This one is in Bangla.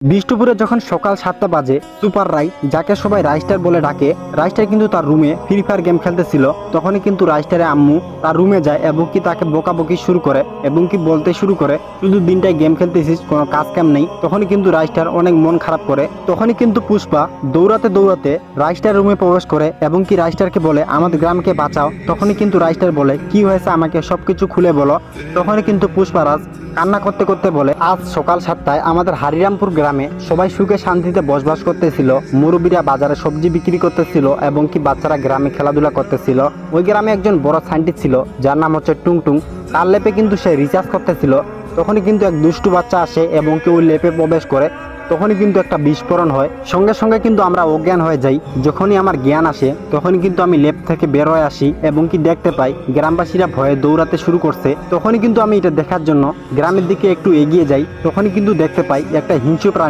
বিষ্ণুপুরে যখন সকাল 7টা বাজে সুপার রাই, যাকে সবাই রাইস্টার বলে ডাকে, রাইস্টার কিন্তু তার রুমে ফ্রি ফায়ার গেম খেলতেছিল। তখনই কিন্তু রাইস্টারের আম্মু তার রুমে যায় এবং কি তাকে বকাবকি শুরু করে এবং কি বলতে শুরু করে, শুধু দিনটায় গেম খেলতেছিস, কোনো কাজ কাম নেই। তখনই কিন্তু রাইস্টার অনেক মন খারাপ করে। তখনই কিন্তু পুষ্পা দৌড়াতে দৌড়াতে রাইস্টার রুমে প্রবেশ করে এবং কি রাইস্টারকে বলে আমাদের গ্রামকে বাঁচাও। তখনই কিন্তু রাইস্টার বলে কি হয়েছে আমাকে সবকিছু খুলে বলো। তখনই কিন্তু পুষ্পারাজ কান্না করতে করতে বলে আজ সকাল 7টায় আমাদের হরিরামপুর গ্রামে সবাই সুখে শান্তিতে বসবাস করতেছিল। মুরব্বীরা বাজারে সবজি বিক্রি করতেছিল এবং কি বাচ্চারা গ্রামে খেলাধুলা করতেছিল। ওই গ্রামে একজন বড় সায়েন্টিস্ট ছিল যার নাম হচ্ছে টুংটুং। তার লেপে কিন্তু সে রিচার্জ করতেছিল। তখনই কিন্তু এক দুষ্টু বাচ্চা আসে এবং কি ওই লেপে প্রবেশ করে। তখনই কিন্তু একটা বিস্ফোরণ হয়। সঙ্গে সঙ্গে কিন্তু আমরা অজ্ঞান হয়ে যাই। যখনই আমার জ্ঞান আসে তখনই কিন্তু আমি লেপ থেকে বের হয়ে আসি এবং কি দেখতে পাই গ্রামবাসীরা ভয়ে দৌড়াতে শুরু করছে। তখনই কিন্তু আমি এটা দেখার জন্য গ্রামের দিকে একটু এগিয়ে যাই। তখনই কিন্তু দেখতে পাই একটা হিংস্র প্রাণী